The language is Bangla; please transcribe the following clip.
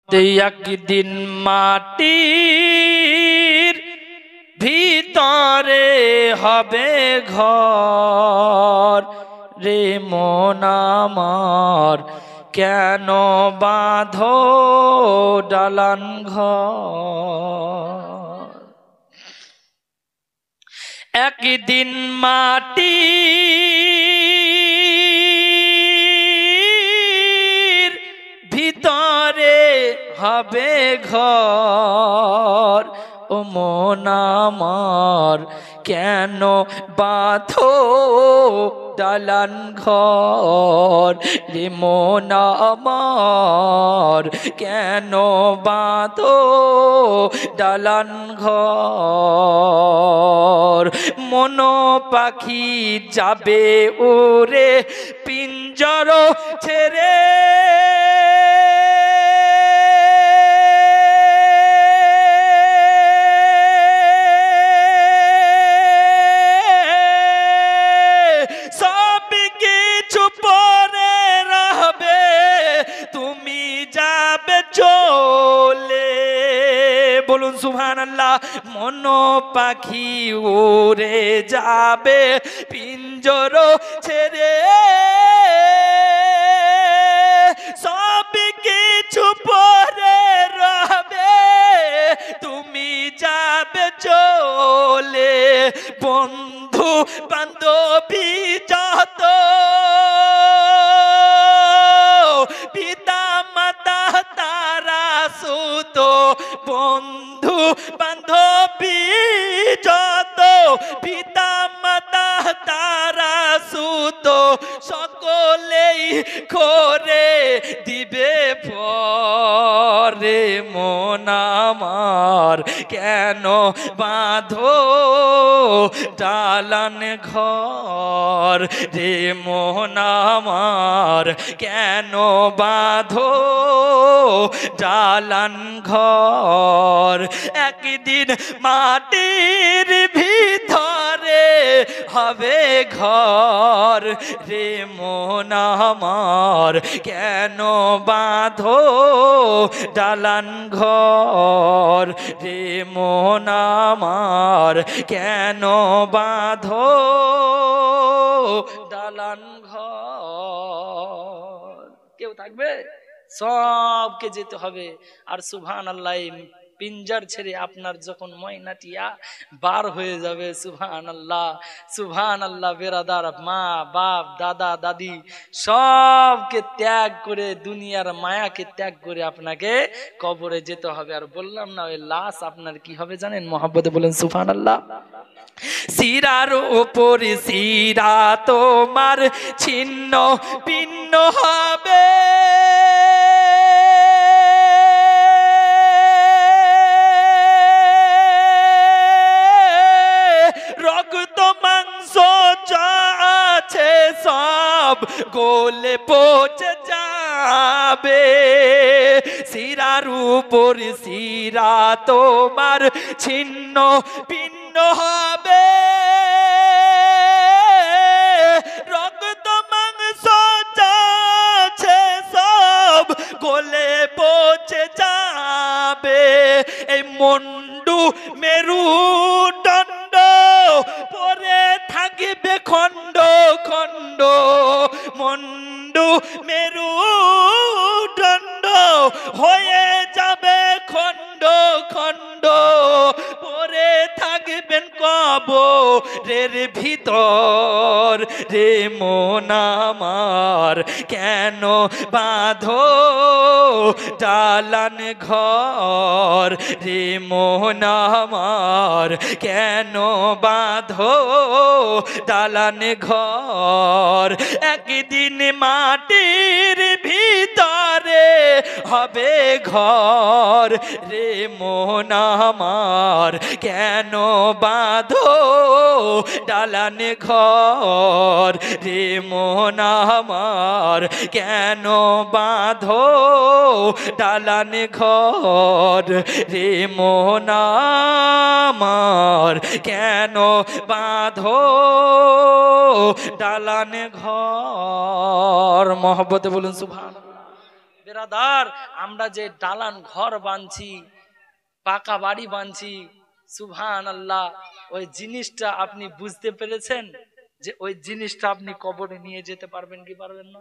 একদিন মাটির ভিতরে হবে ঘর রে মন আমার, কেন বাঁধো দালান ঘর। একদিন মাটির ভিতরে হবে ঘর, ও মন আমার কেন বাঁধো দালান ঘর রে মন আমার, কেন বাঁধো দালান ঘর। মন পাখি যাবে উড়ে পিঞ্জর ছেড়ে, বলুন সুবহানাল্লাহ। মন পাখি উড়ে যাবে পিঞ্জর ছেড়ে, সব কিছু পরে রবে তুমি যাবে চলে। বন্ধু বান্ধবী যত, পিতা মাতা তারা সুত, বন্ধু বান্ধবী যত, পিতা মাতা তারা সুত, সকলেই করে দিবে পরে মন আমার, কেন বাঁধো দালান ঘর রে মন আমার, কেন বাঁধো দালান ঘর। একদিন মাটির ভিতরে হবে ঘর রে মন আমার, কেন বাঁধো দালান ঘর রে মন আমার, কেন বাঁধো দালান ঘর। কেউ থাকবে? সবকে যেতে হবে। আর সুবহানাল্লাহ, পিঞ্জার ছেড়ে আপনার যখন ময়নাটিয়া বার হয়ে যাবে, সুবহানাল্লাহ সুবহানাল্লাহ। বেরাদার, মা বাপ দাদা দাদি সবকে ত্যাগ করে, দুনিয়ার মায়াকে ত্যাগ করে আপনাকে কবরে যেতে হবে। আর বললাম না, ওই লাশ আপনার কি হবে জানেন? মহব্বতে বলেন সুবহানাল্লাহ। শিরার উপর শিরা তোমার ছিন্ন ভিন্ন হবে, রক্ত মাংস যা আছে সব গলে পচে যাবে। শিরার উপর শিরা তোমার ছিন্ন ভিন্ন হবে, রক্ত মাংস যা আছে সব গলে পচে যাবে। এই মুন্ডু মেরুদণ্ড পরে থাকবে খণ্ড খণ্ড, মুন্ডু মেরুদণ্ড হয়ে যাবে খণ্ড খণ্ড, পরে থাকবেন কবরের ভিতর রে মন আমার, কেন বাঁধো দালান ঘর রে মন আমার, কেন বাঁধো দালান ঘর। একদিন মাটির ভিতরে হবে ঘর রে মন আমার, কেন বাঁধো দালান ঘর রে মন আমার, কেন বাঁধো দালান ঘর রে মন আমার, কেন বাঁধো দালান ঘর। মহব্বতে বলুন সুবহানাল্লাহ। বেরাদার, আমরা যে দালান ঘর বানছি, পাকা বাড়ি বানছি, সুবহানাল্লাহ, ওই জিনিসটা আপনি বুঝতে পেরেছেন যে ওই জিনিসটা আপনি কবরে নিয়ে যেতে পারবেন কি পারবেন না?